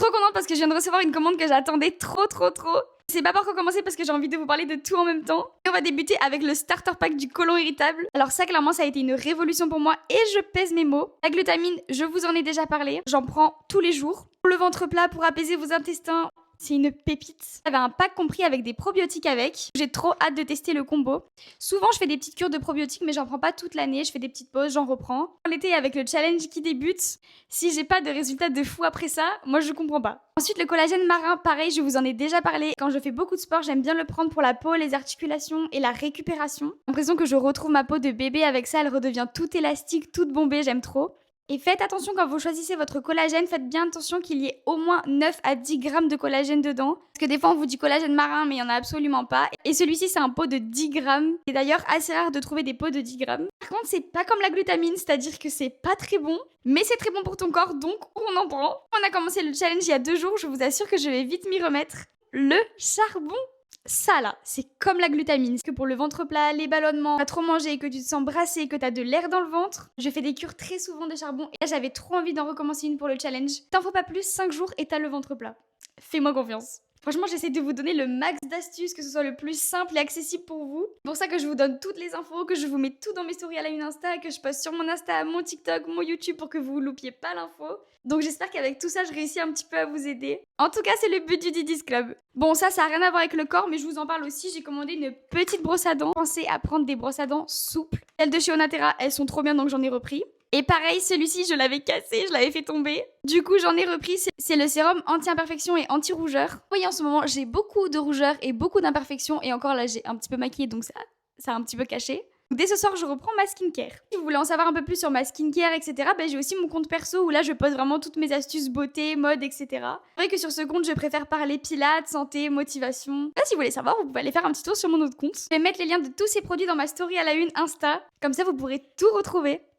Trop contente parce que je viens de recevoir une commande que j'attendais trop. C'est pas pour commencer parce que j'ai envie de vous parler de tout en même temps. Et on va débuter avec le starter pack du côlon irritable. Alors ça, clairement, ça a été une révolution pour moi et je pèse mes mots. La glutamine, je vous en ai déjà parlé. J'en prends tous les jours. Pour le ventre plat, pour apaiser vos intestins, c'est une pépite. J'avais un pack compris avec des probiotiques avec. J'ai trop hâte de tester le combo. Souvent, je fais des petites cures de probiotiques, mais j'en prends pas toute l'année. Je fais des petites pauses, j'en reprends. L'été, avec le challenge qui débute, si j'ai pas de résultats de fou après ça, moi je comprends pas. Ensuite, le collagène marin, pareil, je vous en ai déjà parlé. Quand je fais beaucoup de sport, j'aime bien le prendre pour la peau, les articulations et la récupération. J'ai l'impression que je retrouve ma peau de bébé avec ça, elle redevient toute élastique, toute bombée, j'aime trop. Et faites attention quand vous choisissez votre collagène, faites bien attention qu'il y ait au moins 9 à 10 grammes de collagène dedans. Parce que des fois on vous dit collagène marin mais il n'y en a absolument pas. Et celui-ci c'est un pot de 10 grammes. C'est d'ailleurs assez rare de trouver des pots de 10 grammes. Par contre c'est pas comme la glutamine, c'est-à-dire que c'est pas très bon. Mais c'est très bon pour ton corps donc on en prend. On a commencé le challenge il y a 2 jours, je vous assure que je vais vite m'y remettre. Le charbon. Ça là, c'est comme la glutamine. Que pour le ventre plat, les ballonnements, t'as trop mangé, que tu te sens brassé, que t'as de l'air dans le ventre. Je fais des cures très souvent de charbon et là j'avais trop envie d'en recommencer une pour le challenge. T'en faut pas plus, 5 jours et t'as le ventre plat. Fais-moi confiance. Franchement, j'essaie de vous donner le max d'astuces, que ce soit le plus simple et accessible pour vous. C'est pour ça que je vous donne toutes les infos, que je vous mets tout dans mes stories à la une Insta, que je poste sur mon Insta, mon TikTok, mon YouTube pour que vous loupiez pas l'info. Donc j'espère qu'avec tout ça, je réussis un petit peu à vous aider. En tout cas, c'est le but du Didis Club. Bon, ça a rien à voir avec le corps, mais je vous en parle aussi. J'ai commandé une petite brosse à dents. Pensez à prendre des brosses à dents souples. Celles de chez Onaterra, elles sont trop bien, donc j'en ai repris. Et pareil, celui-ci, je l'avais cassé, je l'avais fait tomber. Du coup, j'en ai repris. C'est le sérum anti-imperfection et anti-rougeur. Oui, en ce moment, j'ai beaucoup de rougeur et beaucoup d'imperfections. Et encore là, j'ai un petit peu maquillé, donc ça a un petit peu caché. Dès ce soir, je reprends ma skincare. Si vous voulez en savoir un peu plus sur ma skincare, etc., j'ai aussi mon compte perso où là, je poste vraiment toutes mes astuces beauté, mode, etc. C'est vrai que sur ce compte, je préfère parler pilates, santé, motivation. Là, si vous voulez savoir, vous pouvez aller faire un petit tour sur mon autre compte. Je vais mettre les liens de tous ces produits dans ma story à la une Insta. Comme ça, vous pourrez tout retrouver.